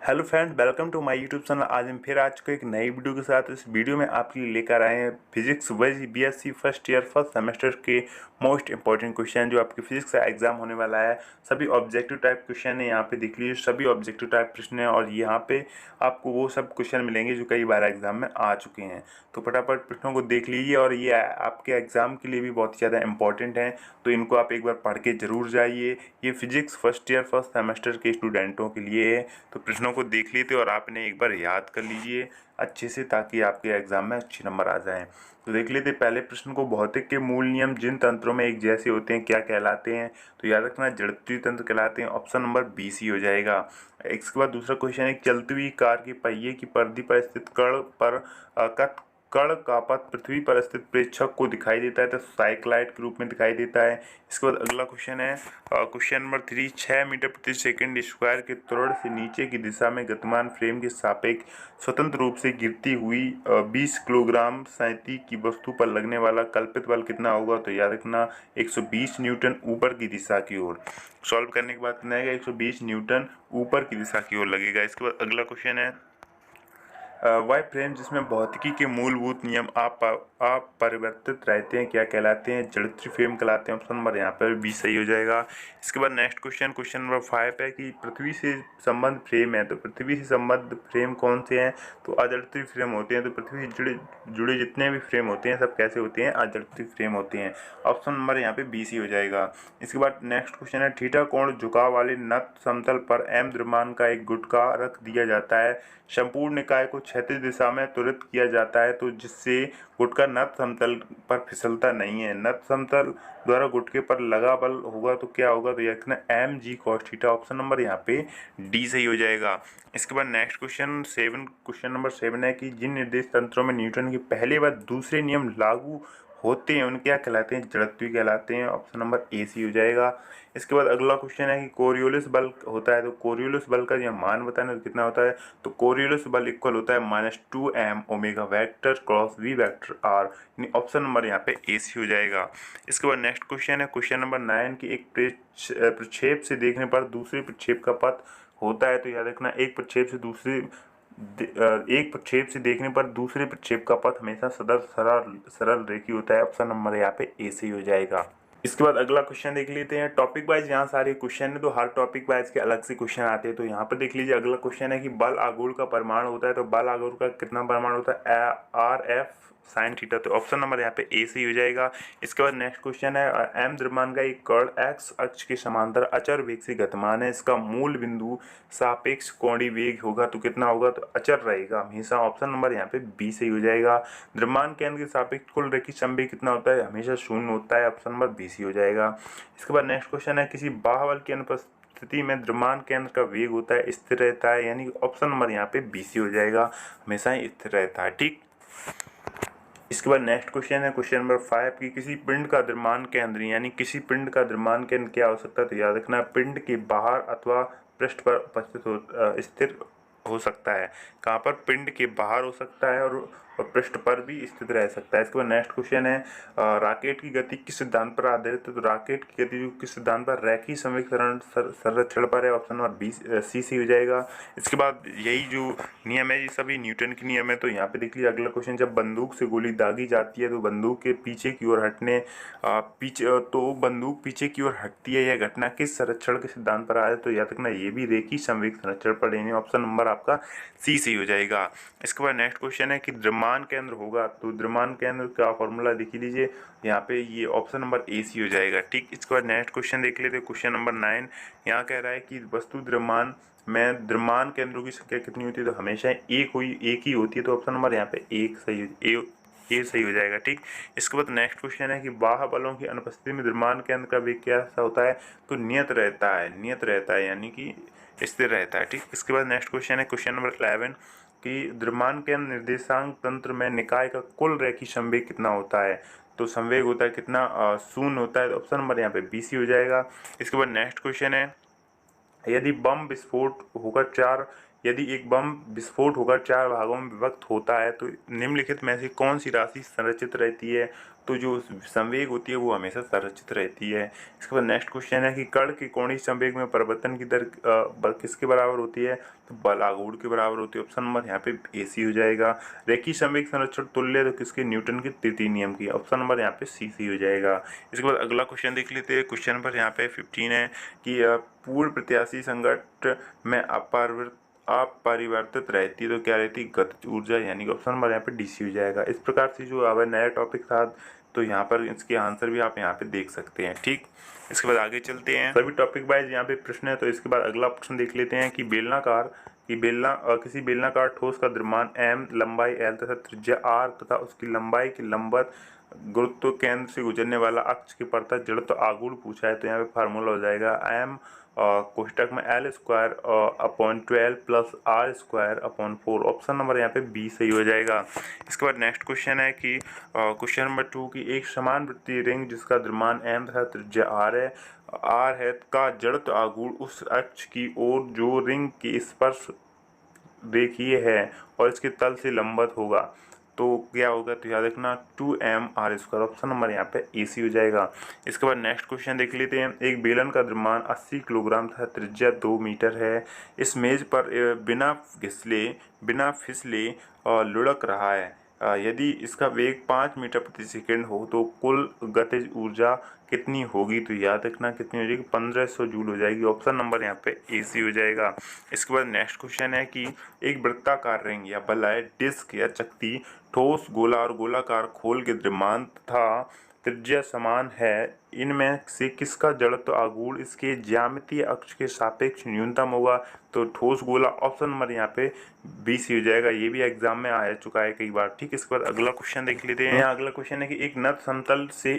Hello friends, welcome to my YouTube channel. आज हम फिर आ चुके एक नई वीडियो के साथ। इस वीडियो में आपके लिए लेकर आए हैं physics BSc first year first semester के मोस्ट इंपॉर्टेंट क्वेश्चन जो आपके फिजिक्स का एग्जाम होने वाला है। सभी ऑब्जेक्टिव टाइप क्वेश्चन है, यहाँ पे देख लीजिए सभी ऑब्जेक्टिव टाइप प्रश्न है और यहाँ पे आपको वो सब क्वेश्चन मिलेंगे जो कई बार एग्जाम में आ चुके हैं। तो फटाफट प्रश्नों को देख लीजिए और ये आपके एग्जाम के लिए भी बहुत ही ज़्यादा इंपॉर्टेंट है, तो इनको आप एक बार पढ़ के जरूर जाइए। ये physics first year first semester के स्टूडेंटों के लिए है, तो प्रश्नों को देख लीजिए और आपने एक बार याद कर लीजिए अच्छे से, ताकि आपके एग्जाम में अच्छे नंबर आ जाएं। तो देख लेते पहले प्रश्न को। भौतिक के मूल नियम जिन तंत्रों में एक जैसे होते हैं क्या कहलाते हैं? तो याद रखना जड़त्वीय तंत्र कहलाते हैं। ऑप्शन नंबर बी सी हो जाएगा। इसके बाद दूसरा क्वेश्चन है, चलती हुई कार की पहिए की परिधि पर स्थित कण का पथ पृथ्वी पर स्थित प्रेक्षक को दिखाई देता है, तो साइक्लाइड के रूप में दिखाई देता है। इसके बाद अगला क्वेश्चन है क्वेश्चन नंबर 3, 6 मीटर प्रति सेकंड स्क्वायर के त्वरण से नीचे की दिशा में गतिमान फ्रेम के सापेक्ष स्वतंत्र रूप से गिरती हुई 20 किलोग्राम सैंती की वस्तु पर लगने वाला कल्पित बल कितना होगा? तो याद रखना 120 न्यूटन ऊपर की दिशा की ओर। सॉल्व करने के बाद कितना आएगा? 120 न्यूटन ऊपर की दिशा की ओर लगेगा। इसके बाद अगला क्वेश्चन है वह फ्रेम जिसमें भौतिकी के मूलभूत नियम अपरिवर्तित रहते हैं क्या कहलाते हैं? जड़त्वीय फ्रेम कहलाते हैं। ऑप्शन नंबर यहाँ पर बी सही हो जाएगा। इसके बाद नेक्स्ट क्वेश्चन, क्वेश्चन नंबर 5 है कि पृथ्वी से संबद्ध फ्रेम है, तो पृथ्वी से संबद्ध फ्रेम कौन से हैं? तो अजड़त्वीय फ्रेम होते हैं। तो पृथ्वी से जुड़े जितने भी फ्रेम होते हैं सब कैसे होते हैं? अजड़त्वीय फ्रेम होते हैं। ऑप्शन नंबर यहाँ पे बी सी हो जाएगा। इसके बाद नेक्स्ट क्वेश्चन है, थीटा कोण झुकाव वाले नत समतल पर एम द्रव्यमान का एक गुटका रख दिया जाता है, संपूर्ण निकाय को क्षैतिज दिशा में त्वरित किया जाता है, तो जिससे गुटका नत समतल पर फिसलता नहीं है। नत समतल द्वारा गुटके पर लगा बल होगा तो क्या होगा? तो यह M G cos theta. Option number यहाँ पे डी सही हो जाएगा। इसके बाद नेक्स्ट क्वेश्चन नंबर 7 है कि जिन निर्देश तंत्रों में न्यूटन के पहले व दूसरे नियम लागू होते हैं उनके क्या कहलाते हैं? जड़त्वीय कहलाते हैं। ऑप्शन नंबर ए सी हो जाएगा। इसके बाद अगला क्वेश्चन है कि कोरियोलिस बल होता है, तो कोरियोलिस बल का यह मान बताना तो कितना होता है? तो कोरियोलिस बल इक्वल होता है -2m omega vector cross v vector r। यानी ऑप्शन नंबर यहाँ पे ए सी हो जाएगा। इसके बाद नेक्स्ट क्वेश्चन है क्वेश्चन नंबर 9 की एक प्रक्षेप से देखने पर दूसरे प्रक्षेप का पथ होता है, तो याद रखना एक प्रक्षेप से देखने पर दूसरे प्रक्षेप का पथ हमेशा सरल रेखीय होता है। ऑप्शन नंबर यहाँ पे ए सी हो जाएगा। इसके बाद अगला क्वेश्चन देख लेते हैं। टॉपिक वाइज यहाँ सारे क्वेश्चन है, तो हर टॉपिक वाइज के अलग से क्वेश्चन आते हैं। तो यहाँ पर देख लीजिए अगला क्वेश्चन है कि बल आघूर्ण का परिमाण होता है, तो बल आघूर्ण का कितना परिमाण होता है? R F sine theta. तो ऑप्शन नंबर यहाँ पे ए सही हो जाएगा। इसके बाद नेक्स्ट क्वेश्चन है एम द्रव्यमान का एक कण एक्स अक्ष के समांतर अचर वेग से गतिमान है, इसका मूल बिंदु सापेक्ष कोणीय वेग होगा तो कितना होगा? तो अचर रहेगा हमेशा। ऑप्शन नंबर यहाँ पे बी सही हो जाएगा। द्रव्यमान केंद्र के सापेक्ष कुल रैखिक संवेग कितना होता है? हमेशा शून्य होता है। ऑप्शन नंबर बी सी हो जाएगा। इसके बाद नेक्स्ट क्वेश्चन है किसी बाह्य की अनुपस्थिति स्थिति में द्रव्यमान केंद्र का वेग होता है स्थिर रहता है, यानी ऑप्शन नंबर यहाँ पे बी सी हो जाएगा, हमेशा ही स्थिर रहता है। ठीक। इसके बाद नेक्स्ट क्वेश्चन है क्वेश्चन नंबर 5 की किसी पिंड का द्रव्यमान केंद्र यानी किसी पिंड का द्रव्यमान केंद्र क्या हो सकता है? तो याद रखना पिंड के बाहर अथवा पृष्ठ पर उपस्थित स्थिर हो सकता है। कहाँ पर? पिंड के बाहर हो सकता है और पृष्ठ पर भी स्थित रह सकता है। इसके बाद नेक्स्ट क्वेश्चन है रॉकेट की गति किस सिद्धांत पर आधारित है? तो रॉकेट की गति किस सिद्धांत पर? रैखिक संवेग संरक्षण पर है। Option number B C C हो जाएगा। इसके बाद यही जो नियम है ये सभी न्यूटन के नियम है। तो यहाँ पे देख लीजिए अगला क्वेश्चन, जब बंदूक से गोली दागी जाती है तो बंदूक के पीछे की ओर पीछे की ओर हटती है, यह घटना किस संरक्षण के सिद्धांत पर आधारित? तो याद रखना ये भी रैखिक संवेग संरक्षण पर, यानी ऑप्शन नंबर आपका सी सी हो जाएगा। इसके बाद नेक्स्ट क्वेश्चन है कि द्रव्यमान केंद्र होगा, तो द्रव्यमान केंद्र का फॉर्मूला देख लीजिए यहाँ पे, ये ऑप्शन नंबर ए सी हो जाएगा। ठीक। इसके बाद नेक्स्ट क्वेश्चन देख लेते हैं क्वेश्चन नंबर 9। यहाँ कह रहा है कि वस्तु द्रव्यमान में द्रव्यमान केंद्रों की संख्या कितनी होती है? तो हमेशा एक ही होती है। तो ऑप्शन नंबर यहाँ पे एक सही ए सही हो जाएगा। ठीक। इसके बाद नेक्स्ट क्वेश्चन है कि बाह्य बलों की अनुपस्थिति में द्रव्यमान केंद्र का वेग कैसा होता है? तो नियत रहता है यानी कि स्थिर रहता है। ठीक। इसके बाद नेक्स्ट क्वेश्चन है क्वेश्चन नंबर 11 कि द्रव्यमान के निर्देशांक तंत्र में निकाय का कुल रैखिक संवेग कितना होता है? तो संवेग होता है कितना? शून्य होता है। ऑप्शन नंबर यहाँ पे बी सी हो जाएगा। इसके बाद नेक्स्ट क्वेश्चन है यदि बम विस्फोट होकर 4 यदि एक बम विस्फोट होकर 4 भागों में विभक्त होता है तो निम्नलिखित में से कौन सी राशि संरक्षित रहती है? तो जो संवेग होती है वो हमेशा संरक्षित रहती है। इसके बाद नेक्स्ट क्वेश्चन है कि कण के कोणीय संवेग में परिवर्तन की दर किसके बराबर होती है? तो बल आघूर्ण के बराबर होती है। ऑप्शन नंबर यहाँ पे AC हो जाएगा। रेखीय संवेग संरक्षण तुल्य तो किसके? न्यूटन के तृतीय नियम की। ऑप्शन नंबर यहाँ पे CC हो जाएगा। इसके बाद अगला क्वेश्चन देख लेते हैं। क्वेश्चन नंबर यहाँ पे 15 है कि पूर्ण प्रत्याशी संघट्ट में अपरिवर्तित रहती है तो क्या रहती है? गतिज ऊर्जा, यानी कि ऑप्शन नंबर यहाँ पे DC हो जाएगा। इस प्रकार से जो अब नया टॉपिक था तो यहाँ पर इसके आंसर भी आप यहाँ पे देख सकते हैं। ठीक, इसके बाद आगे चलते हैं। सभी टॉपिक वाइज यहाँ पे प्रश्न है, तो इसके बाद अगला प्रश्न देख लेते हैं कि किसी बेलनाकार ठोस का द्रव्यमान m, लंबाई l तथा त्रिज्या r तथा उसकी लंबाई के लंबवत गुरुत्व केंद्र से गुजरने वाला अक्ष के परतः जड़त्व आघूर्ण पूछा है। तो यहाँ पे फार्मूला हो जाएगा m कोष्टक में L square upon 12 plus R square upon 4। Option number यहाँ पे B सही हो जाएगा। इसके बाद नेक्स्ट क्वेश्चन है कि क्वेश्चन नंबर 2 की एक समान वृत्तीय रिंग जिसका द्रव्यमान m तथा त्रिज्या R है का जड़त्व आघूर्ण उस अक्ष की ओर जो रिंग के स्पर्श रेखीय है और इसके तल से लंबवत होगा तो क्या होगा? तो याद रखना 2m r²। ऑप्शन नंबर यहाँ पे AC हो जाएगा। इसके बाद नेक्स्ट क्वेश्चन देख लेते हैं। एक बेलन का द्रव्यमान 80 किलोग्राम तथा त्रिज्या 2 मीटर है। इस मेज पर बिना फिसले लुढ़क रहा है। यदि इसका वेग 5 मीटर प्रति सेकंड हो तो कुल गतिज ऊर्जा कितनी होगी? तो याद रखना कितनी हो जाएगी? 1500 जूल हो जाएगी। ऑप्शन नंबर यहाँ पे AC हो जाएगा। इसके बाद नेक्स्ट क्वेश्चन है कि एक वृत्ताकार रिंग या बल्ला, डिस्क या चकती, ठोस, गोला और गोलाकार खोल के द्रव्यमान तथा त्रिज्या समान है। इनमें से किसका जड़त्व आघूर्ण इसके ज्यामितीय अक्ष के सापेक्ष न्यूनतम होगा? तो ठोस, गोला। ऑप्शन नंबर यहाँ पे BC हो जाएगा। ये भी एग्जाम में आ चुका है कई बार। ठीक, इसके बाद अगला क्वेश्चन देख लेते हैं। यहाँ अगला क्वेश्चन है कि एक नत समतल से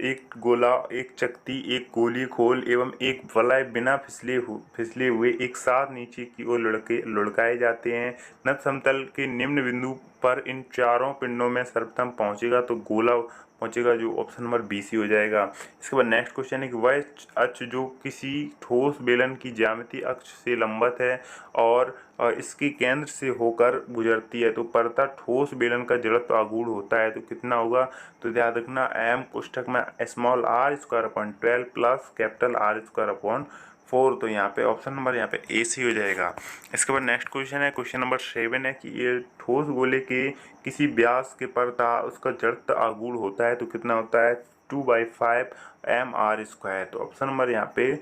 एक गोला, एक चकती, एक गोलीय खोल एवं एक वलय बिना फिसले हुए एक साथ नीचे की ओर लुढ़काए जाते हैं। नत समतल के निम्न बिंदु पर इन चारों पिंडों में सर्वप्रथम पहुंचेगा तो गोला पहुंचेगा, जो ऑप्शन नंबर BC हो जाएगा। इसके बाद नेक्स्ट क्वेश्चन है कि वह अक्ष जो किसी ठोस बेलन की ज्यामितीय अक्ष से लंबवत है और इसके केंद्र से होकर गुजरती है तो परतः ठोस बेलन का जड़त्व आघूर्ण होता है तो कितना होगा? तो याद रखना m कोष्ठक में small r² upon 12 plus capital R² upon 4। तो यहाँ पे ऑप्शन नंबर यहाँ पे AC हो जाएगा। इसके बाद नेक्स्ट क्वेश्चन है, क्वेश्चन नंबर 7 है कि ये ठोस गोले के किसी व्यास के परतः उसका जड़त्व आघूर्ण होता है तो कितना होता है? 2/5 mr²। तो ऑप्शन नंबर यहाँ पे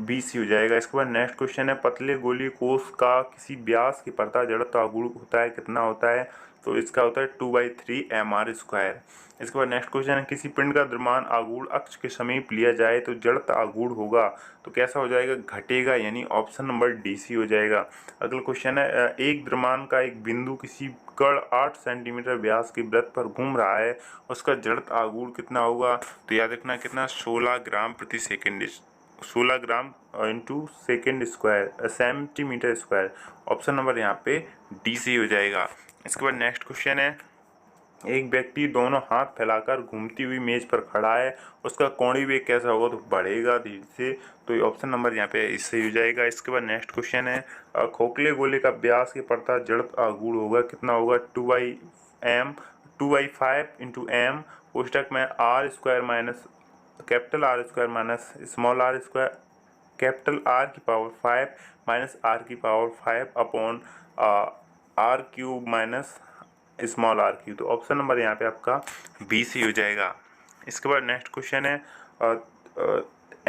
BC हो जाएगा। इसके बाद नेक्स्ट क्वेश्चन है, पतले गोलीय कोष का किसी व्यास के परतः जड़त्व आघूर्ण होता है, कितना होता है? तो इसका होता है 2/3 mr²। इसके बाद नेक्स्ट क्वेश्चन है, किसी पिंड का द्रव्यमान आघूर्ण अक्ष के समीप लिया जाए तो जड़त्व आघूर्ण होगा तो कैसा हो जाएगा? घटेगा, यानी ऑप्शन नंबर DC हो जाएगा। अगला क्वेश्चन है, एक द्रव्यमान का एक बिंदु किसी कण 8 सेंटीमीटर व्यास के वृत्त पर घूम रहा है, उसका जड़त्व आघूर्ण कितना होगा? तो याद रखना कितना? 16 ग्राम प्रति second, 16 gram into second square, centimetre square. Option number यहाँ पे DC हो जाएगा। इसके बाद नेक्स्ट क्वेश्चन है, एक व्यक्ति दोनों हाथ फैलाकर घूमती हुई मेज पर खड़ा है, उसका कोणीय वेग कैसा होगा? तो बढ़ेगा धीरे से। तो ऑप्शन नंबर यहाँ पे इससे हो जाएगा। इसके बाद नेक्स्ट क्वेश्चन है, खोखले गोले का व्यास के परतः जड़त्व आघूर्ण होगा, कितना होगा? 2/5 इंटू m कोष्ठक में R² minus capital R² minus small R², capital R की पावर 5 माइनस R की power 5 upon R³ minus small r³। तो ऑप्शन नंबर यहाँ पे आपका BC हो जाएगा। इसके बाद नेक्स्ट क्वेश्चन है,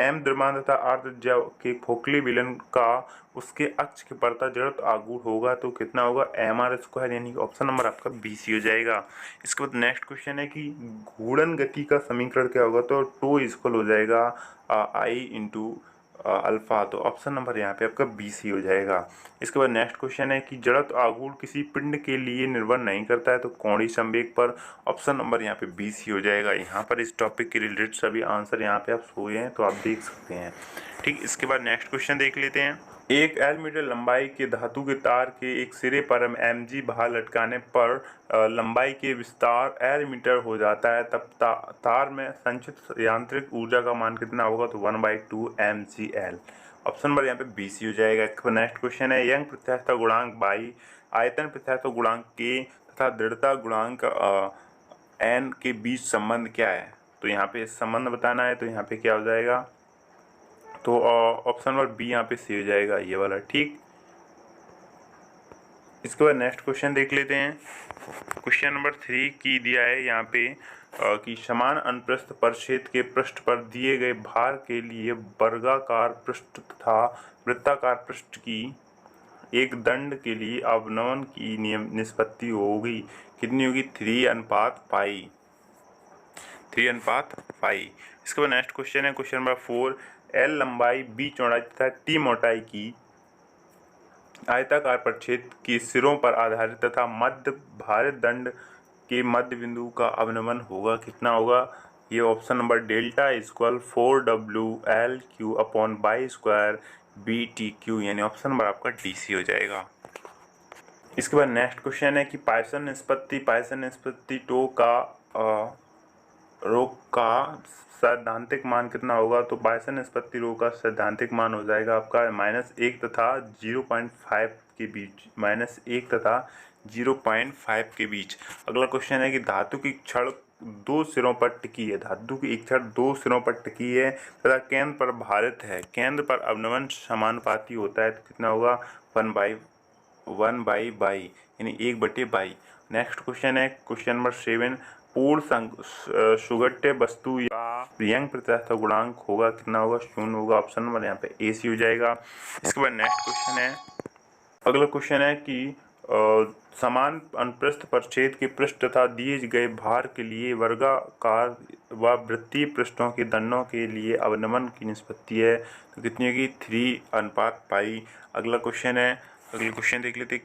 m द्रव्यमान तथा r त्रिज्या के खोखले बेलन का उसके अक्ष के परतः जड़त्व आघूर्ण होगा तो कितना होगा? mr², यानी कि ऑप्शन नंबर आपका BC हो जाएगा। इसके बाद नेक्स्ट क्वेश्चन है कि घूर्णन गति का समीकरण क्या होगा? तो टो इक्वल हो जाएगा I इंटू अल्फा। तो ऑप्शन नंबर यहाँ पे आपका BC हो जाएगा। इसके बाद नेक्स्ट क्वेश्चन है कि जड़त्व आघूर्ण किसी पिंड के लिए निर्भर नहीं करता है तो कोणीय संवेग पर। ऑप्शन नंबर यहाँ पे BC हो जाएगा। यहाँ पर इस टॉपिक के रिलेटेड सभी आंसर यहाँ पे आप सोए हैं तो आप देख सकते हैं। ठीक, इसके बाद नेक्स्ट क्वेश्चन देख लेते हैं। एक L मीटर लंबाई के धातु के तार के एक सिरे पर mg भार लटकाने पर लंबाई के विस्तार L मीटर हो जाता है, तब तार में संचित यांत्रिक ऊर्जा का मान कितना होगा? तो 1/2 mgl। ऑप्शन नंबर यहाँ पे बी सी हो जाएगा। नेक्स्ट क्वेश्चन है यंग प्रत्यास्थता गुणांक बाई आयतन प्रत्यास्थता गुणांक के तथा दृढ़ता गुणांक एन के बीच संबंध क्या है। तो यहाँ पे संबंध बताना है, तो यहाँ पे क्या हो जाएगा, तो ऑप्शन नंबर बी यहाँ पे सी हो जाएगा, ये वाला, ठीक। इसके बाद नेक्स्ट क्वेश्चन देख लेते हैं। क्वेश्चन नंबर 3 की दिया है यहाँ पे कि समान अनुप्रस्थ परिच्छेद के पृष्ठ पर दिए गए भार के लिए वर्गाकार पृष्ठ तथा वृत्ताकार पृष्ठ की एक दंड के लिए अवनमन की निष्पत्ति होगी कितनी होगी, 3:पाई। इसके बाद नेक्स्ट क्वेश्चन है क्वेश्चन नंबर 4, एल लंबाई, बी चौड़ाई तथा टी मोटाई की आयताकार परिच्छेद के सिरों पर आधारित तथा मध्य भारित दंड के मध्य बिंदु का अवनमन होगा कितना होगा। ये option number delta equal 4WL/y² यानी ऑप्शन नंबर आपका DC हो जाएगा। इसके बाद नेक्स्ट क्वेश्चन है कि पाइसन निष्पत्ति टो का रो का सैद्धांतिक मान कितना होगा। तो पाइसन निष्पत्ति रो का सैद्धांतिक मान हो जाएगा आपका -1 तथा 0.5 के बीच, -1 तथा 0.5 के बीच। अगला क्वेश्चन है कि धातु की छड़ दो सिरों पर टिकी है, धातु की एक छड़ दो सिरों पर टिकी है तथा केंद्र पर भारित है, केंद्र पर अवनमन समानुपाती होता है, तो कितना होगा 1/बाई यानी 1/बाई। नेक्स्ट क्वेश्चन है क्वेश्चन नंबर 7, पूर्ण सुगठ्य वस्तु या यंग प्रत्यास्थता गुणांक होगा कितना होगा, 0 होगा, ऑप्शन नंबर यहाँ पे AC हो जाएगा। इसके बाद नेक्स्ट क्वेश्चन है, अगला क्वेश्चन है कि समान अनुप्रस्थ परिच्छेद के पृष्ठ तथा दिए गए भार के लिए वर्गाकार व वृत्तीय पृष्ठों के दंडों के लिए अवनमन की निष्पत्ति है, तो कितनी होगी 3:पाई। अगला क्वेश्चन देख लेते हैं,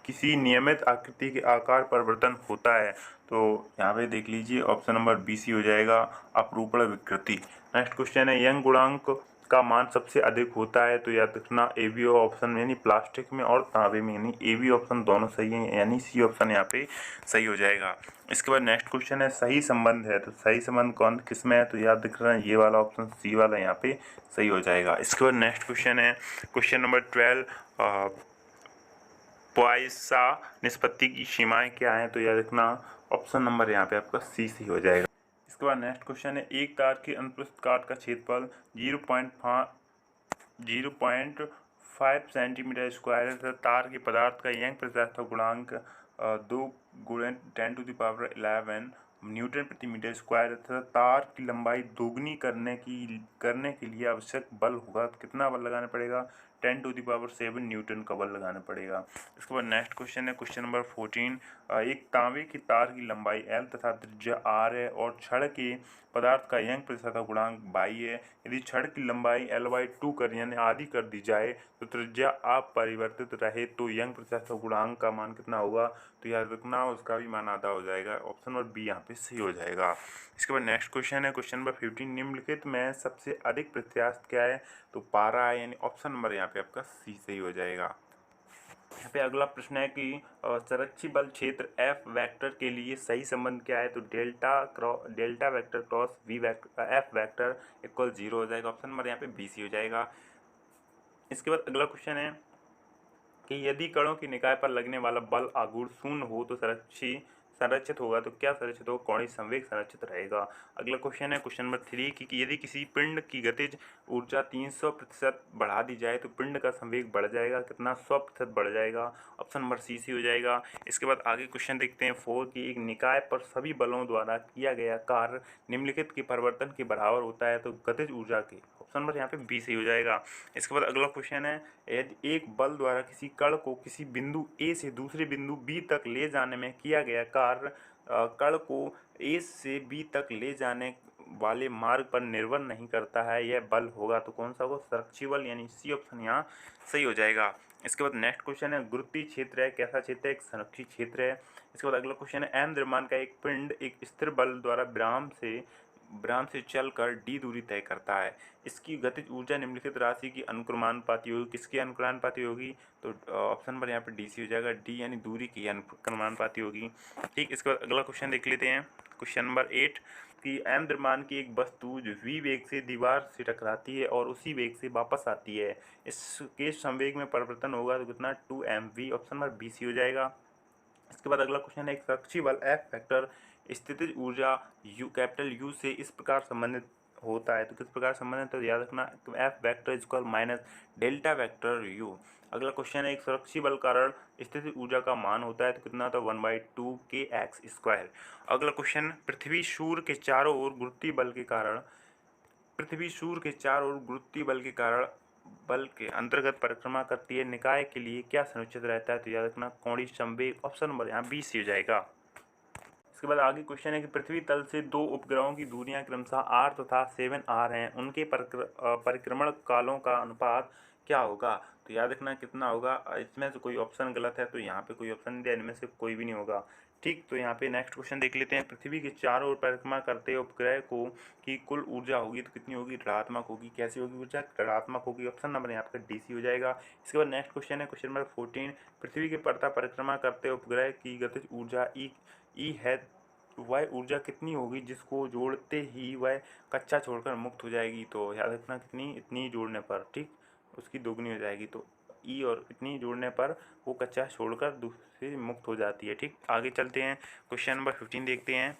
किसी नियमित आकृति के आकार परिवर्तन होता है, तो यहाँ पे देख लीजिए ऑप्शन नंबर BC हो जाएगा, अपरूपण विकृति। नेक्स्ट क्वेश्चन है यंग गुणांक का मान सबसे अधिक होता है, तो याद रखना AB ऑप्शन यानी प्लास्टिक में और तांबे में, यानी AB ऑप्शन दोनों सही है, यानी C ऑप्शन यहाँ पे सही हो जाएगा। इसके बाद नेक्स्ट क्वेश्चन है सही संबंध है, तो सही संबंध कौन किस में है, तो याद रखना ये वाला ऑप्शन C वाला यहाँ पे सही हो जाएगा। इसके बाद नेक्स्ट क्वेश्चन है क्वेश्चन नंबर 12, पॉइसा निष्पत्ति की सीमाएं क्या हैं, तो याद रखना ऑप्शन नंबर यहाँ पे आपका C सही हो जाएगा। इसके बाद नेक्स्ट क्वेश्चन है एक तार के अनुप्रस्थ काट का क्षेत्रफल 0.5 सेंटीमीटर स्क्वायर है, तार के पदार्थ का यंग प्रत्यास्थता गुणांक 2 × 10⁻11 न्यूटन प्रति मीटर स्क्वायर तथा तार की लंबाई दोगुनी करने के लिए आवश्यक बल होगा, कितना बल लगाना पड़ेगा, 10⁻7 न्यूटन का बल लगाना पड़ेगा। इसके बाद नेक्स्ट क्वेश्चन है क्वेश्चन नंबर 14, एक तांबे की तार की लंबाई L तथा त्रिज्या R है और छड़ के पदार्थ का यंग प्रत्यास्थता गुणांक बाई है। यदि छड़ की लंबाई L/2 कर यानी आधी कर दी जाए तो त्रिज्या अपरिवर्तित रहे, तो यंग प्रत्यास्थता गुणांक का मान कितना होगा, तो याद रखना उसका भी मान आधा हो जाएगा, ऑप्शन नंबर B यहाँ पे सही हो जाएगा। इसके बाद नेक्स्ट क्वेश्चन है क्वेश्चन नंबर 15, निम्नलिखित में सबसे अधिक प्रत्यास्थ क्या है, तो पारा है, यानी ऑप्शन नंबर यहाँ पे आपका C सही हो जाएगा। यहाँ पे अगला प्रश्न है कि संरक्षित बल क्षेत्र F वेक्टर के लिए सही संबंध क्या है, तो delta vector cross F vector equal 0 हो जाएगा, ऑप्शन नंबर यहाँ पे BC हो जाएगा। इसके बाद अगला क्वेश्चन है कि यदि कणों की निकाय पर लगने वाला बल आघूर्ण 0 हो तो संरक्षित होगा, तो क्या संरक्षित होगा, कोणीय संवेग संरक्षित रहेगा। अगला क्वेश्चन है क्वेश्चन नंबर 3 कि यदि किसी पिंड की गतिज ऊर्जा 300% बढ़ा दी जाए तो पिंड का संवेग बढ़ जाएगा कितना, 100% बढ़ जाएगा, ऑप्शन नंबर C हो जाएगा। इसके बाद आगे क्वेश्चन देखते हैं 4 कि एक निकाय पर सभी बलों द्वारा किया गया कार्य निम्नलिखित के परिवर्तन के बराबर होता है, तो गतिज ऊर्जा के, ऑप्शन नंबर यहाँ पे B सही हो जाएगा। इसके बाद अगला क्वेश्चन है यदि एक बल द्वारा किसी कण को किसी बिंदु A से दूसरे बिंदु B तक ले जाने में किया गया कार्य कण को A से B तक ले जाने वाले मार्ग पर निर्भर नहीं करता है, यह बल होगा, तो कौन सा होगा, संरक्षी बल, यानी C ऑप्शन यहाँ सही हो जाएगा। इसके बाद नेक्स्ट क्वेश्चन है गुरुत्वीय क्षेत्र है, कैसा क्षेत्र है, एक संरक्षित क्षेत्र है। इसके बाद अगला क्वेश्चन है m द्रव्यमान का एक पिंड एक स्थिर बल द्वारा विराम से चलकर d दूरी तय करता है, इसकी गतिज ऊर्जा निम्नलिखित राशि की अनुक्रमानुपाती होगी, किसकी अनुक्रमानुपाती होगी, तो ऑप्शन नंबर यहाँ पे DC हो जाएगा, D यानी दूरी की अनुक्रमानुपाती होगी, ठीक। इसके बाद अगला क्वेश्चन देख लेते हैं क्वेश्चन नंबर 8 कि m द्रव्यमान की एक वस्तु जो v वेग से दीवार से टकराती है और उसी वेग से वापस आती है, इसके संवेग में परिवर्तन होगा तो कितना 2mv। Option number B C हो जाएगा। इसके बाद अगला क्वेश्चन है, एक साक्षी बल F वेक्टर स्थितिज ऊर्जा कैपिटल U से इस प्रकार संबंधित होता है, तो किस प्रकार संबंधित है तो याद रखना F vector equal minus delta vector U। अगला क्वेश्चन है, एक सुरक्षी बल कारण स्थितिज ऊर्जा का मान होता है तो कितना होता है 1/2 kx²। अगला क्वेश्चन, पृथ्वी सूर्य के चारों ओर गुरुत्वीय बल के कारण बल के अंतर्गत परिक्रमा करती है, निकाय के लिए क्या सुनिश्चित रहता है तो याद रखना कोणीय संवेग। ऑप्शन नंबर यहाँ बी सी हो जाएगा। इसके बाद आगे क्वेश्चन है कि पृथ्वी तल से दो उपग्रहों की दूरियां क्रमशः r तथा 7r हैं, उनके परिक्रमण कालों का अनुपात क्या होगा तो याद रखना कितना होगा। इसमें से कोई ऑप्शन गलत है तो यहाँ पे कोई ऑप्शन नहीं दिया, इनमें से कोई भी नहीं होगा। ठीक, तो यहाँ पे नेक्स्ट क्वेश्चन देख लेते हैं। पृथ्वी के चारों ओर परिक्रमा करते उपग्रह को की कुल ऊर्जा होगी तो कितनी होगी, ऋणात्मक होगी। कैसी होगी ऊर्जा, ऋणात्मक होगी। ऑप्शन नंबर यहाँ पे डी सी हो जाएगा। इसके बाद नेक्स्ट क्वेश्चन है क्वेश्चन नंबर 14, पृथ्वी के परता परिक्रमा करते उपग्रह की गतिज ऊर्जा ई है, वह ऊर्जा कितनी होगी जिसको जोड़ते ही वह कच्चा छोड़कर मुक्त हो जाएगी तो याद रखना कितनी, इतनी जोड़ने पर, ठीक, उसकी दोगुनी हो जाएगी। तो ई और इतनी जोड़ने पर वो कच्चा छोड़कर दूसरी मुक्त हो जाती है। ठीक, आगे चलते हैं, क्वेश्चन नंबर 15 देखते हैं।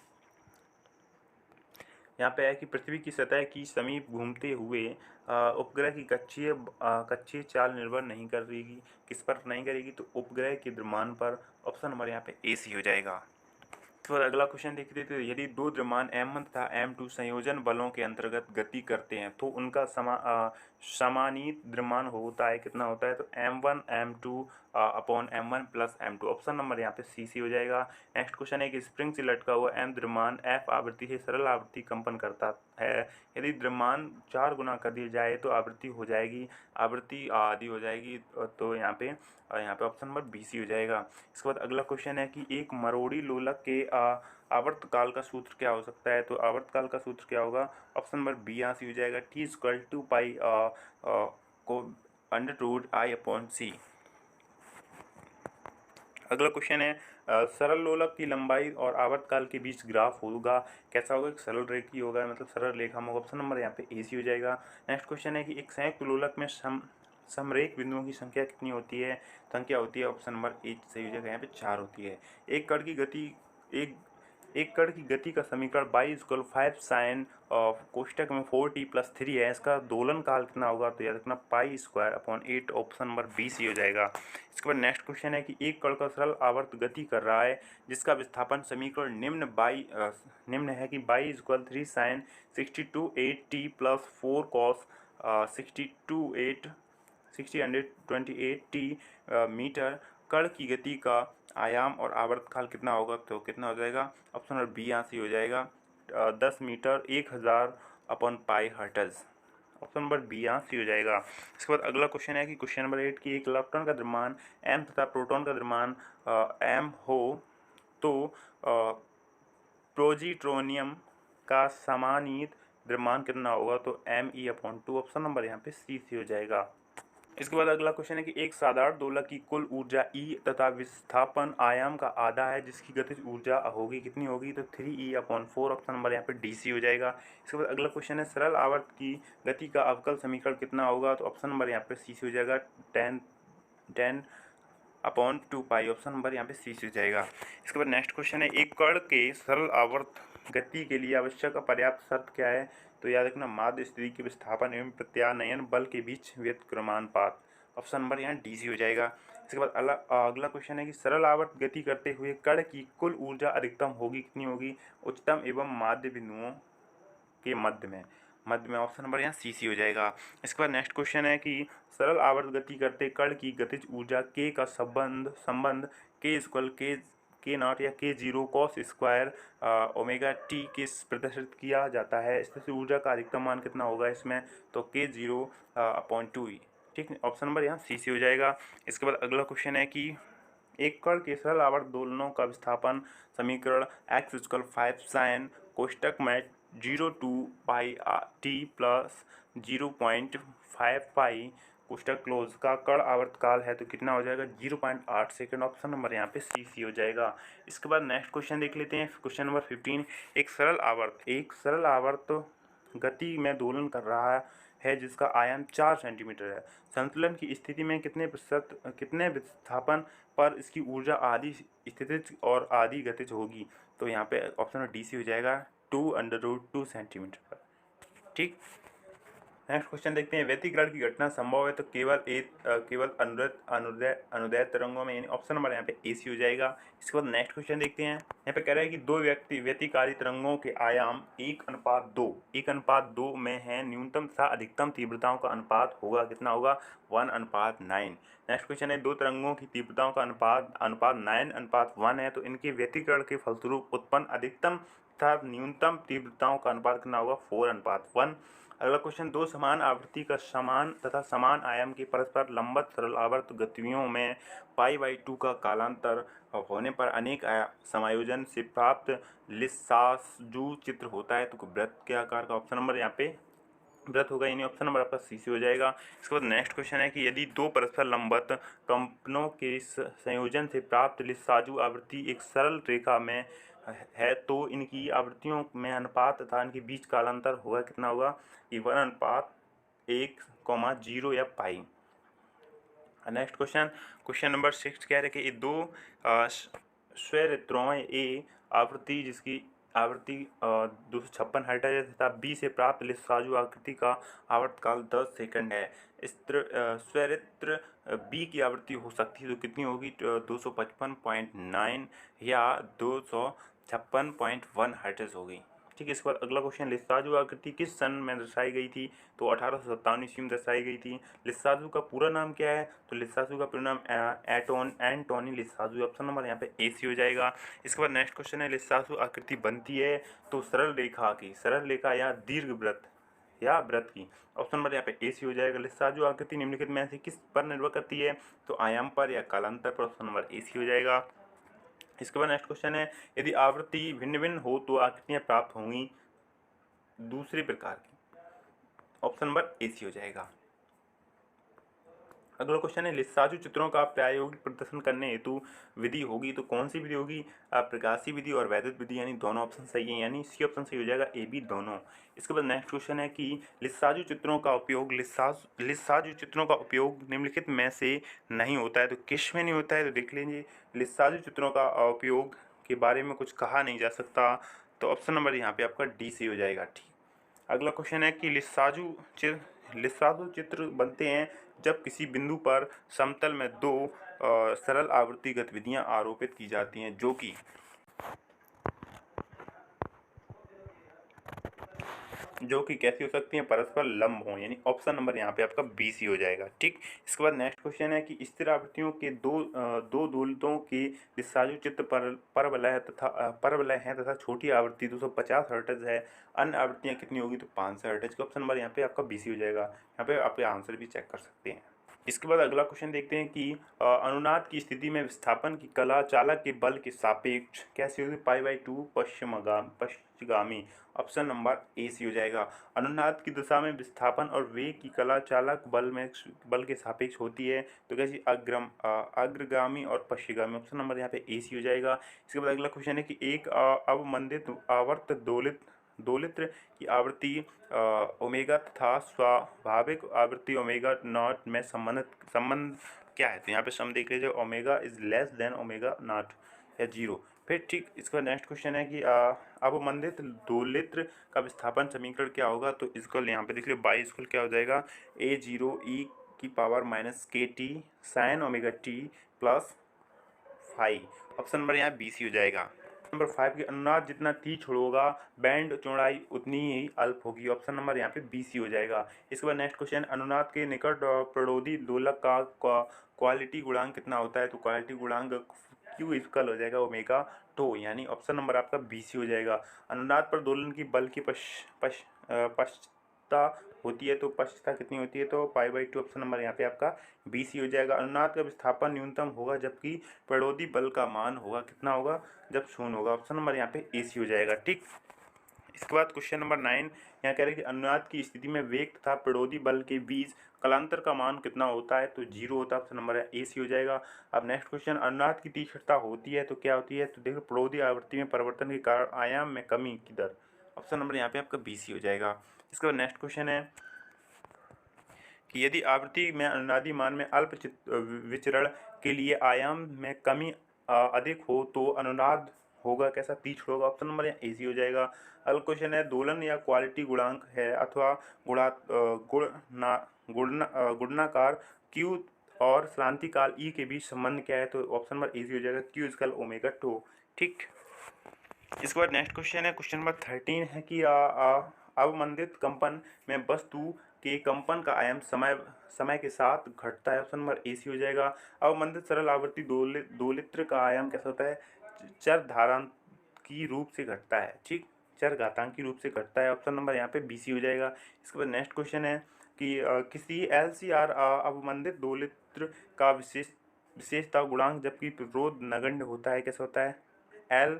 यहाँ पे है कि पृथ्वी की सतह की समीप घूमते हुए उपग्रह की कक्षीय चाल निर्भर नहीं करेगी, किस पर नहीं करेगी तो उपग्रह के द्रव्यमान पर। ऑप्शन नंबर यहाँ पे ए सी हो जाएगा। तो अगला क्वेश्चन देखते थे, यदि दो द्रव्यमान m1 तथा m2 संयोजन बलों के अंतर्गत गति करते हैं तो उनका समानीत द्रव्यमान होता है, कितना होता है तो m1 m2 upon m1 plus m2। Option number यहाँ पे सी सी हो जाएगा। नेक्स्ट क्वेश्चन है कि स्प्रिंग से लटका हुआ m द्रव्यमान f आवृत्ति से सरल आवृत्ति कंपन करता है, यदि द्रव्यमान 4 गुना कर दिया जाए तो आवृत्ति आधी हो जाएगी, तो यहाँ पे ऑप्शन नंबर बी सी हो जाएगा। इसके बाद अगला क्वेश्चन है कि एक मरोड़ी लोलक के आवर्तकाल का सूत्र क्या हो सकता है तो आवर्तकाल का सूत्र क्या होगा। ऑप्शन नंबर बी यहाँ सी हो जाएगा, टी इक्वल टू पाई को √I/c। अगला क्वेश्चन है, सरल लोलक की लंबाई और आवर्तकाल के बीच ग्राफ होगा, कैसा होगा, एक सरल रेखी होगा, मतलब सरल रेखा में होगा। ऑप्शन नंबर यहाँ पे ए सी हो जाएगा। नेक्स्ट क्वेश्चन है कि एक संयुक्त लोलक में समरेख बिंदुओं की संख्या कितनी होती है, ऑप्शन नंबर ए सही हो जाएगा, यहाँ पे 4 होती है। एक कण की गति का समीकरण y = 5 sin कोष्टक में 4t+3 है, इसका दोलन काल कितना होगा तो याद रखना π²/8। ऑप्शन नंबर बी सी हो जाएगा। इसके बाद नेक्स्ट क्वेश्चन है कि एक कण का सरल आवर्त गति कर रहा है जिसका विस्थापन समीकरण निम्न है कि y = 3 sin 62 8t + 4 cos 628t metre. कण की गति का आयाम और आवर्तकाल कितना होगा तो कितना हो जाएगा। ऑप्शन नंबर बी यहाँ से हो जाएगा 10 मीटर 1000/पाई हर्ट्ज। ऑप्शन नंबर बी यहाँ से हो जाएगा। इसके बाद अगला क्वेश्चन है कि क्वेश्चन नंबर 8 की एक इलेक्ट्रॉन का द्रव्यमान m तथा प्रोटॉन का द्रव्यमान m हो तो प्रोजीट्रोनियम का समानीत द्रव्यमान कितना होगा तो Me/2। ऑप्शन नंबर यहाँ पे सी सी हो जाएगा। इसके बाद अगला क्वेश्चन है कि एक साधारण दोलक की कुल ऊर्जा E तथा विस्थापन आयाम का आधा है जिसकी गतिज ऊर्जा होगी, कितनी होगी तो 3E/4। ऑप्शन नंबर यहाँ पे डी सी हो जाएगा। इसके बाद अगला क्वेश्चन है सरल आवर्त की गति का अवकल समीकरण कितना होगा तो ऑप्शन नंबर यहाँ पे सी सी हो जाएगा 10/2π। ऑप्शन नंबर यहाँ पे सी सी हो जाएगा। इसके बाद नेक्स्ट क्वेश्चन है, एक कण के सरल आवर्त गति के लिए आवश्यक पर्याप्त शर्त क्या है तो याद रखना माध्य स्थिति के विस्थापन एवं प्रत्यानयन बल के बीच व्युत्क्रमानुपात। ऑप्शन नंबर यहाँ डी सी हो जाएगा। इसके बाद अगला क्वेश्चन है कि सरल आवर्त गति करते हुए कण की कुल ऊर्जा अधिकतम होगी, कितनी होगी उच्चतम एवं माध्य बिंदुओं के मध्य में। ऑप्शन नंबर यहाँ सी सी हो जाएगा। इसके बाद नेक्स्ट क्वेश्चन है कि सरल आवर्त गति करते कण की गतिज ऊर्जा k का संबंध k0 या k0 cos square omega T के प्रदर्शित किया जाता है। स्थितिज ऊर्जा का अधिकतम मान कितना होगा इसमें तो k0/2। ठीक, ऑप्शन नंबर यहाँ सी सी हो जाएगा। इसके बाद अगला क्वेश्चन है कि एक कण के सरल आवर्त दोलनों का विस्थापन समीकरण x = 5 sin कोष्टक में 0 to πt + 0.5π कोष्टक क्लोज का कर्ण आवर्तकाल है तो कितना हो जाएगा 0.8 सेकंड। ऑप्शन नंबर यहाँ पे सी हो जाएगा। इसके बाद नेक्स्ट क्वेश्चन देख लेते हैं। क्वेश्चन नंबर 15, एक सरल आवर्त गति में दोलन कर रहा है जिसका आयाम 4 सेंटीमीटर है। संतुलन की स्थिति में कितने विस्थापन पर इसकी ऊर्जा आधी स्थितिज और आधी गतिज होगी। तो यहाँ पे ऑप्शन डी सी हो जाएगा 2√2 सेंटीमीटर पर। ठीक, नेक्स्ट क्वेश्चन देखते हैं। व्यतिकरण की घटना संभव है तो केवल अनुदैर्ध्य तरंगों में, यानी ऑप्शन नंबर यहाँ पे ए सी हो जाएगा। इसके बाद नेक्स्ट क्वेश्चन देखते हैं। यहाँ पे कह रहा है कि दो व्यतिकारी तरंगों के आयाम 1:2 में है। न्यूनतम तथा अधिकतम तीव्रताओं का अनुपात होगा कितना होगा 1:9। नेक्स्ट क्वेश्चन है, दो तरंगों की तीव्रताओं का अनुपात 9:1 है तो इनके व्यतिकरण के फलस्वरूप उत्पन्न अधिकतम तथा न्यूनतम तीव्रताओं का अनुपात कितना होगा 4:1। अगला क्वेश्चन, दो समान आवृत्ति का समान तथा समान आयाम की परस्पर लंबवत सरल आवर्त गतिविधियों में π/2 का कालांतर होने पर अनेक समायोजन से प्राप्त लिसाजू चित्र होता है तो वृत्त के आकार का। ऑप्शन नंबर यहाँ पे वृत्त होगा, यानी ऑप्शन नंबर आपका सी हो जाएगा। इसके बाद नेक्स्ट क्वेश्चन है कि यदि दो परस्पर लंबवत कंपनों के संयोजन से प्राप्त लिसाजू आवृत्ति एक सरल रेखा में है तो इनकी आवृत्तियों में अनुपात तथा इनके बीच कालांतर होगा कितना होगा 1:1, 0 या पाई। नेक्स्ट क्वेश्चन नंबर 6 कह रहे कि दो स्वरित्रों ए आवृत्ति जिसकी आवृत्ति 256 हर्ट्ज है तथा बी से प्राप्त लिसाजू आकृति का आवर्तकाल 10 सेकंड है। इस स्वरित्र बी की आवृत्ति हो सकती है तो कितनी होगी 255.9 या 256.1 हर्ट्ज होगी। ठीक है, इसके बाद अगला क्वेश्चन, लिसाजू आकृति किस सन में दर्शाई गई थी तो 1857 ईस्वी में दर्शाई गई थी। लिसाजू का पूरा नाम क्या है तो लिसाजू का पूरा नाम एंटोनी लिसाजू। ऑप्शन नंबर यहाँ पे ए सी हो जाएगा। इसके बाद नेक्स्ट क्वेश्चन है, लिसाजू आकृति बनती है तो सरल रेखा या दीर्घ वृत्त की। ऑप्शन नंबर यहाँ पे ए सी हो जाएगा। लिसाजू आकृति निम्नलिखित में से किस पर निर्भर करती है तो आयाम पर या कालांतर पर। ऑप्शन नंबर ए सी हो जाएगा। इसके बाद नेक्स्ट क्वेश्चन है, यदि आवृत्ति भिन्न भिन्न हो तो आकृतियां प्राप्त होंगी दूसरे प्रकार की। ऑप्शन नंबर ए सी हो जाएगा। अगला क्वेश्चन है, लिसाजू चित्रों का प्रायोगिक प्रदर्शन करने हेतु विधि होगी तो कौन सी विधि होगी प्रकाशीय विधि और वैद्युत विधि, यानी दोनों ऑप्शन सही है, यानी सी ऑप्शन सही हो जाएगा, ए बी दोनों। इसके बाद नेक्स्ट क्वेश्चन है कि लिसाजू चित्रों का उपयोग निम्नलिखित में से नहीं होता है तो किस में नहीं होता है तो देख लीजिए। लिसाजू चित्रों का उपयोग के बारे में कुछ कहा नहीं जा सकता तो ऑप्शन नंबर यहाँ पे आपका डी सी हो जाएगा। ठीक, अगला क्वेश्चन है कि लिसाजू चित्र बनते हैं जब किसी बिंदु पर समतल में दो सरल आवर्ती गतिविधियां आरोपित की जाती हैं जो कि कैसी हो सकती हैं परस्पर लंब हों, यानी ऑप्शन नंबर यहाँ पे आपका बी सी हो जाएगा। ठीक, इसके बाद नेक्स्ट क्वेश्चन है कि स्थिर आवृत्तियों के दो दोलकों के लिसाजू चित्र परवलय हैं तथा छोटी आवृत्ति 250 हर्ट्ज है। अन्य आवृत्तियाँ कितनी होगी तो 500 हर्ट्ज का। ऑप्शन नंबर यहाँ पे आपका बी सी हो जाएगा। यहाँ पे आप आंसर भी चेक कर सकते हैं। इसके बाद अगला क्वेश्चन देखते हैं कि अनुनाद की स्थिति में विस्थापन की कला चालक के बल के सापेक्ष कैसी होगी π/2 पश्चिगामी। ऑप्शन नंबर ए सी हो जाएगा। अनुनाद की दिशा में विस्थापन और वेग की कला चालक बल के सापेक्ष होती है तो कैसी अग्रगामी और पश्चिगामी। ऑप्शन नंबर यहाँ पे ए सी हो जाएगा। इसके बाद अगला क्वेश्चन है कि एक अवमंदित आवर्त दोलित्र की आवृत्ति ओमेगा तथा स्वाभाविक आवृत्ति ओमेगा नॉट में संबंध क्या है तो यहाँ पे सम देख लीजिए, omega is less than omega naught या 0। फिर ठीक, इसका नेक्स्ट क्वेश्चन है कि अवमंदित दोलित्र का विस्थापन समीकरण क्या होगा तो इसको यहाँ पे देख लीजिए बाई स्कूल क्या हो जाएगा A0e⁻kt sin omega t plus phi. Option number यहाँ बी सी हो जाएगा। नंबर 5 की अनुनाद जितना तीक्ष्ण होगा बैंड चौड़ाई उतनी ही अल्प होगी। ऑप्शन नंबर यहाँ पे बी सी हो जाएगा। इसके बाद नेक्स्ट क्वेश्चन, अनुनाद के निकट प्ररोधी दोलक का क्वालिटी गुणांक कितना होता है तो क्वालिटी गुणांक क्यू इक्वल हो जाएगा ओमेगा टो, यानी ऑप्शन नंबर आपका बी सी हो जाएगा। अनुनाद पर दोलन की बल की पश्चता होती है तो पश्चता कितनी होती है तो π/2। ऑप्शन नंबर यहाँ पे आपका बी सी हो जाएगा। अनुनाद का विस्थापन न्यूनतम होगा जबकि प्ररोधी बल का मान होगा कितना होगा जब 0 होगा। ऑप्शन नंबर यहाँ पे ए सी हो जाएगा। ठीक, इसके बाद क्वेश्चन नंबर 9 यहाँ कह रहे हैं कि अनुनाद की स्थिति में वेग तथा प्ररोधी बल के बीच कालांतर का मान कितना होता है, तो 0 होता है। ऑप्शन नंबर ए सी हो जाएगा। अब नेक्स्ट क्वेश्चन, अनुनाद की तीक्ष्णता होती है तो क्या होती है, तो देखो प्ररोधी आवृत्ति में परिवर्तन के कारण आयाम में कमी की दर। ऑप्शन नंबर यहाँ पे आपका बी सी हो जाएगा। इसके बाद नेक्स्ट क्वेश्चन है कि यदि आवृत्ति में अनुनादी मान में अल्प विचरण के लिए आयाम में कमी अधिक हो तो अनुनाद होगा कैसा, तीक्ष्ण होगा। ऑप्शन नंबर यहाँ एसी हो जाएगा। अगला क्वेश्चन है, दोलन या क्वालिटी गुणांक है अथवा गुणनाकार क्यू और श्रांति काल ई के बीच संबंध क्या है, तो ऑप्शन नंबर एसी हो जाएगा, क्यू इजकल ओमेगा 2। ठीक। इसके बाद नेक्स्ट क्वेश्चन है, क्वेश्चन नंबर 13 है कि अवमंदित कंपन में वस्तु के कंपन का आयाम समय के साथ घटता है। ऑप्शन नंबर ए सी हो जाएगा। अवमंदित सरल आवर्ती दोलित्र का आयाम कैसा होता है, चर धारांकी रूप से घटता है। ठीक, चर घातांकी रूप से घटता है। ऑप्शन नंबर यहाँ पे बी सी हो जाएगा। इसके बाद नेक्स्ट क्वेश्चन है कि किसी एल सी आर अवमंदित दोलित्र का विशेषता गुणांक जबकि प्रतिरोध नगण्य होता है, कैसा होता है, L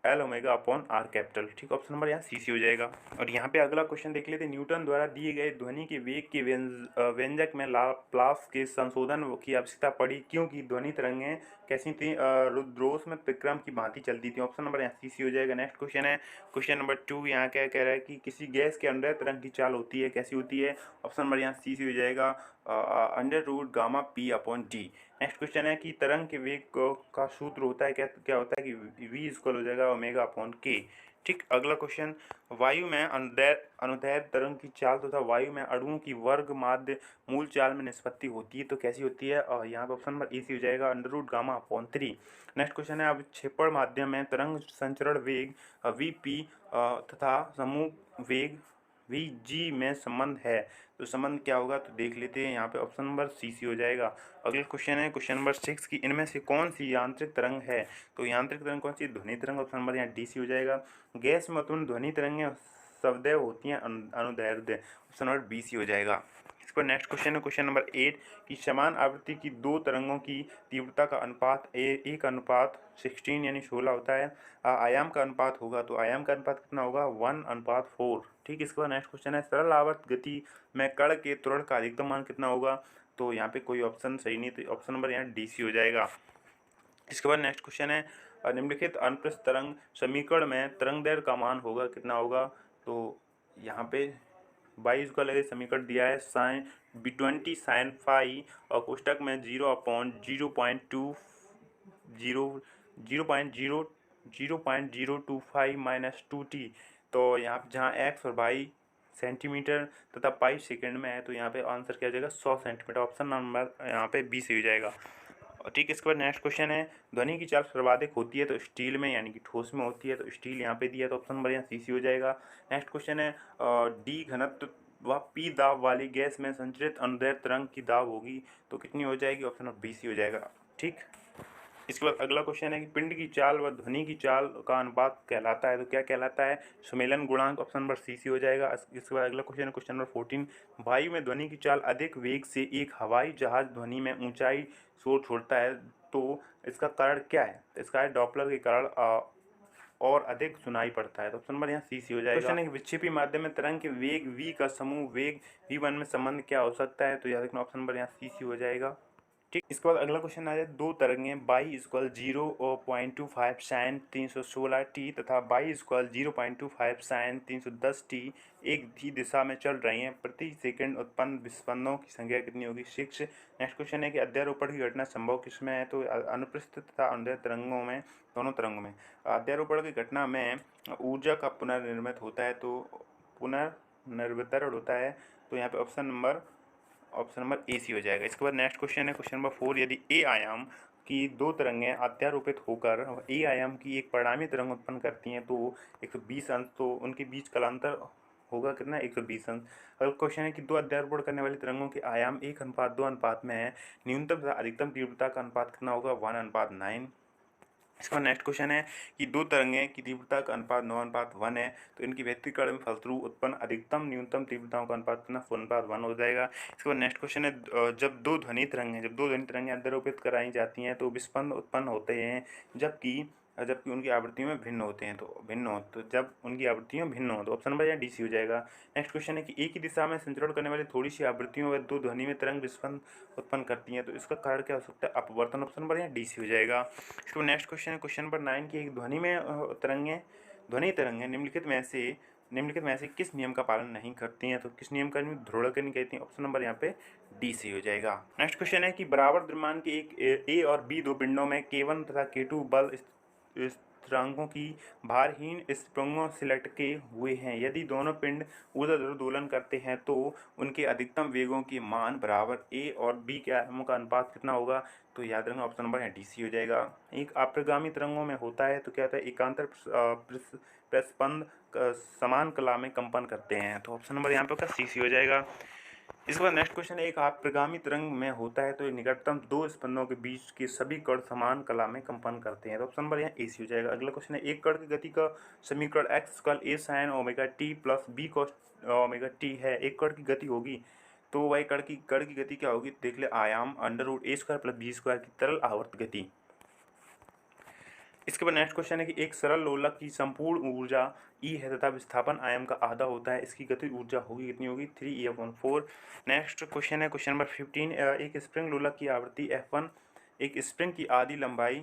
L omega upon are capital. ठीक, ऑप्शन नंबर यहाँ सी सी हो जाएगा। और यहाँ पे अगला क्वेश्चन देख लेते हैं, न्यूटन द्वारा दिए गए ध्वनि के वेग के व्यंजक में लाप्लास के संशोधन की आवश्यकता पड़ी क्योंकि ध्वनि तरंगें कैसी थी, रुद्रोस में विक्रम की भांति चलती थी। ऑप्शन नंबर यहाँ सी सी हो जाएगा। नेक्स्ट क्वेश्चन है, क्वेश्चन नंबर 2 यहाँ क्या कह रहा है कि किसी गैस के अंदर तरंग की चाल होती है, कैसी होती है। ऑप्शन नंबर यहाँ सी सी हो जाएगा, under root gamma P upon D. Next question है कि तरंग के वेग का सूत्र होता है, क्या होता है कि v इक्वल हो जाएगा ओमेगा अपॉन के। ठीक, अगला क्वेश्चन, वायु में अनुदैर्ध्य तरंग की चाल तथा वायु में अणुओं की वर्ग माध्य मूल चाल में निष्पत्ति होती है, तो कैसी होती है, और यहाँ पे ऑप्शन नंबर ए सी हो जाएगा, under root gamma upon 3। Next question है, अब विक्षेपण माध्यम में तरंग संचरण वेग वी पी तथा समूह वेग वी जी में संबंध है, तो संबंध क्या होगा, तो देख लेते हैं। यहाँ पे ऑप्शन नंबर सी सी हो जाएगा। अगला क्वेश्चन है, क्वेश्चन नंबर 6 की इनमें से कौन सी यांत्रिक तरंग है, तो यांत्रिक तरंग कौन सी, ध्वनि तरंग। ऑप्शन नंबर यहाँ डी सी हो जाएगा। गैस में उत्पन्न ध्वनि तरंगें सदैव होती हैं अनुदैर्ध्य। ऑप्शन नंबर बी सी हो जाएगा। इस पर नेक्स्ट क्वेश्चन है, क्वेश्चन नंबर 8 कि समान आवृत्ति की दो तरंगों की तीव्रता का अनुपात एक अनुपात 16 यानी 16 होता है, आयाम का अनुपात होगा, तो आयाम का अनुपात कितना होगा, 1:4। ठीक, इसके बाद नेक्स्ट क्वेश्चन है, सरल आवर्त गति में कण के त्वरण का अधिकतम मान कितना होगा, तो यहाँ पे कोई ऑप्शन सही नहीं, तो ऑप्शन नंबर यहाँ डी सी हो जाएगा। इसके बाद नेक्स्ट क्वेश्चन है, निम्नलिखित अनुप्रस्थ तरंग समीकरण में तरंग दैर्ध्य का मान होगा कितना होगा, तो यहाँ पे 22 का लगे समीकरण दिया है, साइन B20 साइन फाई और कोष्टक में 0.025 माइनस 2t, तो यहाँ पे जहाँ x और y सेंटीमीटर तथा पाई सेकंड में है, तो यहाँ पे आंसर क्या हो जाएगा, 100 सेंटीमीटर। ऑप्शन नंबर यहाँ पे बी से हो जाएगा। और ठीक, इसके बाद नेक्स्ट क्वेश्चन है, ध्वनि की चाल सर्वाधिक होती है तो स्टील में यानी कि ठोस में होती है, तो स्टील यहाँ पे दिया है, तो ऑप्शन नंबर यहाँ सी सी हो जाएगा। नेक्स्ट क्वेश्चन है, डी घनत्व व पी दाब वाली गैस में संचरित अनुदैर्ध्य तरंग की दाब होगी, तो कितनी हो जाएगी, ऑप्शन नंबर बी सी हो जाएगा। ठीक, इसके बाद अगला क्वेश्चन है कि पिंड की चाल व ध्वनि की चाल का अनुपात कहलाता है, तो क्या कहलाता है, सम्मेलन गुणांक। ऑप्शन नंबर सी सी हो जाएगा। इसके बाद अगला क्वेश्चन है, क्वेश्चन नंबर 14, वायु में ध्वनि की चाल अधिक वेग से एक हवाई जहाज ध्वनि में ऊंचाई शोर छोड़ता है, तो इसका कारण क्या है, तो इसका है डॉपलर के कारण और अधिक सुनाई पड़ता है, तो ऑप्शन नंबर यहाँ सी सी हो जाएगा। क्वेश्चन है कि विक्षेपी माध्यम में तरंग के वेग v का समूह वेग v1 में संबंध क्या हो सकता है, तो याद रखना ऑप्शन नंबर यहाँ सी सी हो जाएगा। ठीक, इसके बाद अगला क्वेश्चन आ जाए, दो तरंगें बाई इक्वल 0.25 साइन 316 टी तथा बाई इक्वल 0.25 साइन 310 टी एक ही दिशा में चल रही हैं, प्रति सेकंड उत्पन्न विस्पंदनों की संख्या कितनी होगी, 6। नेक्स्ट क्वेश्चन है कि अध्यारोपण की घटना संभव किसमें है, तो अनुप्रस्थ तथा अनुदैर्ध्य तरंगों में, दोनों तरंगों में। अध्यारोपण की घटना में ऊर्जा का पुनर्निर्मित होता है, तो पुनर्वितरण होता है, तो यहाँ पे ऑप्शन नंबर ए सी हो जाएगा। इसके बाद नेक्स्ट क्वेश्चन है, क्वेश्चन नंबर 4, यदि ए आयाम की दो तरंगें अध्यारोपित होकर ए आयाम की एक परिणामी तरंग उत्पन्न करती हैं, तो 120 अंश, तो उनके बीच कालांतर होगा कितना, 120 अंश। अगला क्वेश्चन है कि दो अध्यारोपण करने वाली तरंगों के आयाम 1:2 अनुपात में है, न्यूनतम तथा अधिकतम तीव्रता का अनुपात कितना होगा, 1:9। इसका नेक्स्ट क्वेश्चन है कि दो तरंगें की तीव्रता का अनुपात 9:1 है, तो इनकी व्यतिकरण में फलस्वरूप उत्पन्न अधिकतम न्यूनतम तीव्रताओं का अनुपात कितना, 4:1 हो जाएगा। इसके बाद नेक्स्ट क्वेश्चन है, जब दो ध्वनि तरंगें अध्यारोपित कराई जाती हैं तो विस्पंद उत्पन्न होते हैं, जबकि जबकि उनकी आवृत्तियों में भिन्न होते हैं, तो भिन्न हो, तो जब उनकी आवृत्तियों भिन्न हो, तो ऑप्शन नंबर यहाँ DC हो जाएगा। नेक्स्ट क्वेश्चन है कि एक ही दिशा में संचरण करने वाली थोड़ी सी आवृत्तियों व दो ध्वनि में तरंग विस्फंद उत्पन्न करती हैं, तो इसका कारण क्या हो सकता है? अपवर्तन। ऑप्शन नंबर यहाँ DC हो जाएगा। तो नेक्स्ट क्वेश्चन है क्वेश्चन नंबर 9 की एक ध्वनि तरंगें निम्नलिखित में से किस नियम का पालन नहीं करती हैं? तो किस नियम का ध्रुवकरण कहती हैं? ऑप्शन नंबर यहाँ पे DC हो जाएगा। नेक्स्ट क्वेश्चन है कि बराबर द्रव्यमान के एक A और B दो पिंडों में K1 तथा K2 बल स्थिरांकों की भारहीन स्प्रिंगों से लटके हुए हैं। यदि दोनों पिंड ऊर्ध्वाधर दोलन करते हैं तो उनके अधिकतम वेगों के मान बराबर A और B के आयामों का अनुपात कितना होगा? तो याद रखना ऑप्शन नंबर है DC हो जाएगा। एक अप्रगामी तरंगों में होता है तो क्या होता है? एकांतर प्रस्पंद समान कला में कंपन करते हैं, तो ऑप्शन नंबर यहाँ पे CC हो जाएगा। इसके बाद नेक्स्ट क्वेश्चन है एक अप्रगामी तरंग में होता है तो निकटतम दो स्पंदों के बीच के सभी कण समान कला में कंपन करते हैं, तो ऑप्शन नंबर यहाँ AC हो जाएगा। अगला क्वेश्चन है एक कण की गति का समीकरण x कल A sin omega t plus B cos omega t है। एक कण की गति होगी तो वही कण की गति क्या होगी? देख ले, आयाम √a² प्लस b² की तरल आवर्त गति। इसके बाद नेक्स्ट क्वेश्चन है कि एक सरल लोलक की संपूर्ण ऊर्जा E है तथा विस्थापन आयाम का आधा होता है, इसकी गतिज ऊर्जा होगी कितनी होगी? 3E/4। नेक्स्ट क्वेश्चन है क्वेश्चन नंबर 15 एक स्प्रिंग लोलक की आवृत्ति F1 एक स्प्रिंग की आधी लंबाई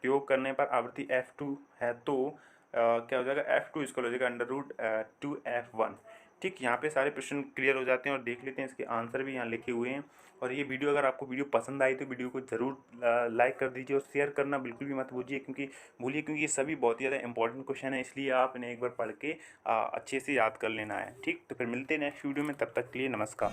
प्रयोग करने पर आवृत्ति F2 है, तो क्या हो जाएगा? F2 इसका हो जाएगा √2F1। ठीक, यहाँ पे सारे प्रश्न क्लियर हो जाते हैं और देख लेते हैं इसके आंसर भी यहाँ लिखे हुए हैं। और ये वीडियो अगर आपको वीडियो पसंद आई तो वीडियो को ज़रूर लाइक कर दीजिए और शेयर करना बिल्कुल भी मत क्योंकि ये सभी बहुत ही ज़्यादा इंपॉर्टेंट क्वेश्चन है, इसलिए आप इन्हें एक बार पढ़ के अच्छे से याद कर लेना है। ठीक, तो फिर मिलते हैं नेक्स्ट वीडियो में, तब तक के लिए नमस्कार।